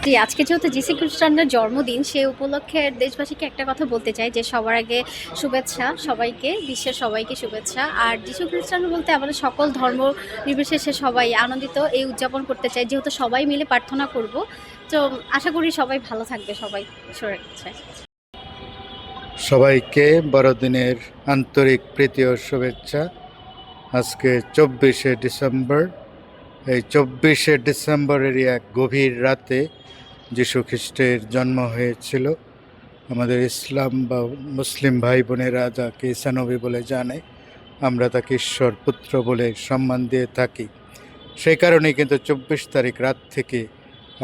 জি, আজকে যেহেতু যিশু খ্রিস্টানদের জন্মদিন, সে উপলক্ষে দেশবাসীকে একটা কথা বলতে চাই যে সবার আগে শুভেচ্ছা সবাইকে, বিশ্বের সবাইকে শুভেচ্ছা। আর যিশু খ্রিস্টান বলতে আমাদের সকল ধর্ম নির্বিশেষে সবাই আনন্দিত এই উদযাপন করতে চাই, যেহেতু সবাই মিলে প্রার্থনা করব। তো আশা করি সবাই ভালো থাকবে, সবাই ঈশ্বরের কাছে। সবাইকে বড়দিনের আন্তরিক প্রীতি ও শুভেচ্ছা। আজকে 24শে ডিসেম্বর। এই 24শে ডিসেম্বরেরই এক গভীর রাতে যীশু খ্রিস্টের জন্ম হয়েছিল। আমাদের ইসলাম বা মুসলিম ভাই বোনেরা যাকে ঈসা নবী বলে জানে, আমরা তাকে ঈশ্বর পুত্র বলে সম্মান দিয়ে থাকি। সেই কারণেই কিন্তু 24 তারিখ রাত থেকে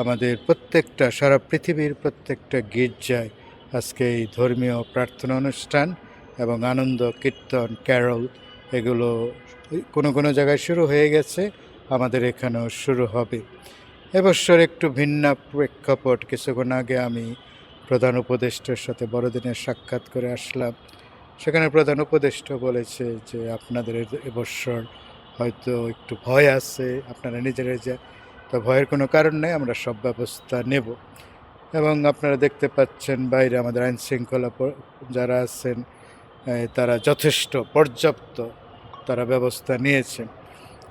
আমাদের প্রত্যেকটা সারা পৃথিবীর প্রত্যেকটা গির্জায় আজকে এই ধর্মীয় প্রার্থনা অনুষ্ঠান এবং আনন্দ কীর্তন ক্যারল এগুলো কোনো কোনো জায়গায় শুরু হয়ে গেছে, আমাদের এখানেও শুরু হবে। এবছর একটু ভিন্ন প্রেক্ষাপট। কিছুক্ষণ আগে আমি প্রধান উপদেষ্টার সাথে বড়দিনের সাক্ষাৎ করে আসলাম। সেখানে প্রধান উপদেষ্টা বলেছে যে আপনাদের এবছর হয়তো একটু ভয় আছে, আপনারা নিজেরা যে, তো ভয়ের কোনো কারণ নেই, আমরা সব ব্যবস্থা নেব। এবং আপনারা দেখতে পাচ্ছেন বাইরে আমাদের আইন শৃঙ্খলা যারা আছেন তারা যথেষ্ট পর্যাপ্ত তারা ব্যবস্থা নিয়েছেন।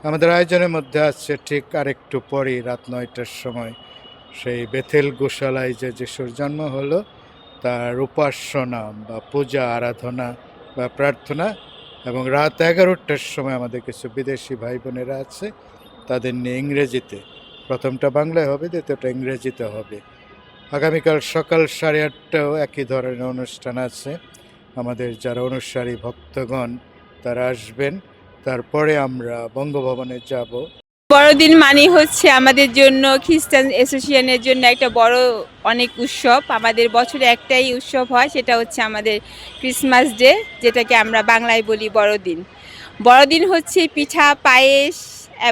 আমাদের আয়োজনের মধ্যে আছে ঠিক আরেকটু পরেই রাত 9টার সময় সেই বেথেল গোশালায় যে যিশুর জন্ম হলো তার উপাসনা বা পূজা আরাধনা বা প্রার্থনা, এবং রাত 11টার সময় আমাদের কিছু বিদেশি ভাই বোনেরা আছে, তাদের নিয়ে ইংরেজিতে, প্রথমটা বাংলায় হবে, দ্বিতীয়টা ইংরেজিতে হবে। আগামীকাল সকাল 8:30টাও একই ধরনের অনুষ্ঠান আছে। আমাদের যারা অনুসারী ভক্তগণ তারা আসবেন। তারপরে আমরা বঙ্গভবনে যাব। বড়দিন মানে হচ্ছে আমাদের জন্য খ্রিস্টান অ্যাসোসিয়েশনের জন্য একটা বড় অনেক উৎসব। আমাদের বছরে একটাই উৎসব হয়, সেটা হচ্ছে আমাদের ক্রিসমাস ডে, যেটাকে আমরা বাংলায় বলি বড়দিন। বড়দিন হচ্ছে পিঠা পায়েস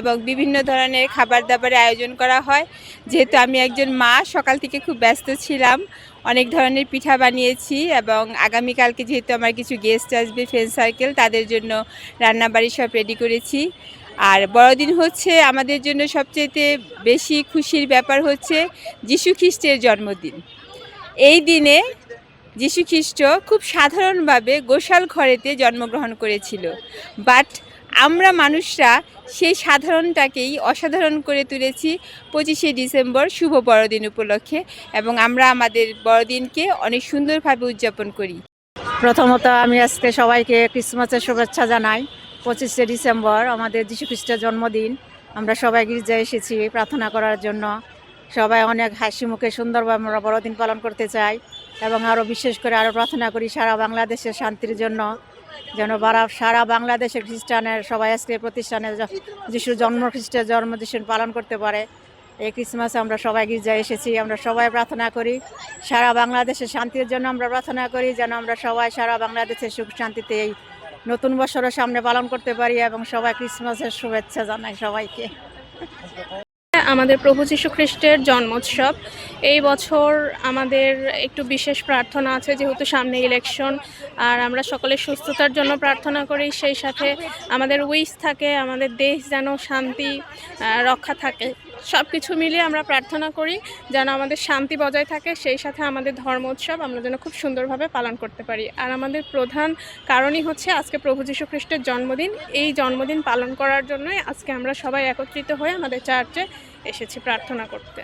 এবং বিভিন্ন ধরনের খাবার দাবারের আয়োজন করা হয়। যেহেতু আমি একজন মা, সকাল থেকে খুব ব্যস্ত ছিলাম, অনেক ধরনের পিঠা বানিয়েছি এবং আগামীকালকে যেহেতু আমার কিছু গেস্ট আসবে ফ্রেন্ড সার্কেল, তাদের জন্য রান্নাবাড়ি সব রেডি করেছি। আর বড়দিন হচ্ছে আমাদের জন্য সবচেয়ে বেশি খুশির ব্যাপার হচ্ছে যীশু খ্রিস্টের জন্মদিন। এই দিনে যীশু খ্রিস্ট খুব সাধারণভাবে গোশাল ঘরেতে জন্মগ্রহণ করেছিল, বাট আমরা মানুষরা সেই সাধারণটাকেই অসাধারণ করে তুলেছি 25শে ডিসেম্বর শুভ বড়দিন উপলক্ষে, এবং আমরা আমাদের বড়দিনকে অনেক সুন্দরভাবে উদযাপন করি। প্রথমত আমি আজকে সবাইকে ক্রিসমাসের শুভেচ্ছা জানাই। 25শে ডিসেম্বর আমাদের যীশু খ্রিস্টের জন্মদিন। আমরা সবাই গির্জায় এসেছি প্রার্থনা করার জন্য। সবাই অনেক হাসি মুখে সুন্দরভাবে আমরা বড়দিন পালন করতে চাই, এবং আরও বিশেষ করে আরও প্রার্থনা করি সারা বাংলাদেশের শান্তির জন্য, যেন সারা বাংলাদেশের খ্রিস্টানের সবাই আজকে প্রতিষ্ঠানে যিশুর খ্রিস্টের জন্মদিন পালন করতে পারে। এই ক্রিসমাসে আমরা সবাই গির্জায় এসেছি, আমরা সবাই প্রার্থনা করি সারা বাংলাদেশের শান্তির জন্য। আমরা প্রার্থনা করি যেন আমরা সবাই সারা বাংলাদেশের সুখ শান্তিতে এই নতুন বছরের সামনে পালন করতে পারি, এবং সবাই ক্রিসমাসের শুভেচ্ছা জানাই সবাইকে। আমাদের প্রভু যীশু খ্রিস্টের জন্মোৎসব। এই বছর আমাদের একটু বিশেষ প্রার্থনা আছে, যেহেতু সামনে ইলেকশন, আর আমরা সকলে সুস্থতার জন্য প্রার্থনা করি। সেই সাথে আমাদের উইশ থাকে আমাদের দেশ যেন শান্তি রক্ষা থাকে। সব কিছু মিলিয়ে আমরা প্রার্থনা করি যেন আমাদের শান্তি বজায় থাকে, সেই সাথে আমাদের ধর্ম উৎসব আমরা যেন খুব সুন্দরভাবে পালন করতে পারি। আর আমাদের প্রধান কারণই হচ্ছে আজকে প্রভু যীশু খ্রিস্টের জন্মদিন। এই জন্মদিন পালন করার জন্যই আজকে আমরা সবাই একত্রিত হয়ে আমাদের চার্চে এসেছি প্রার্থনা করতে।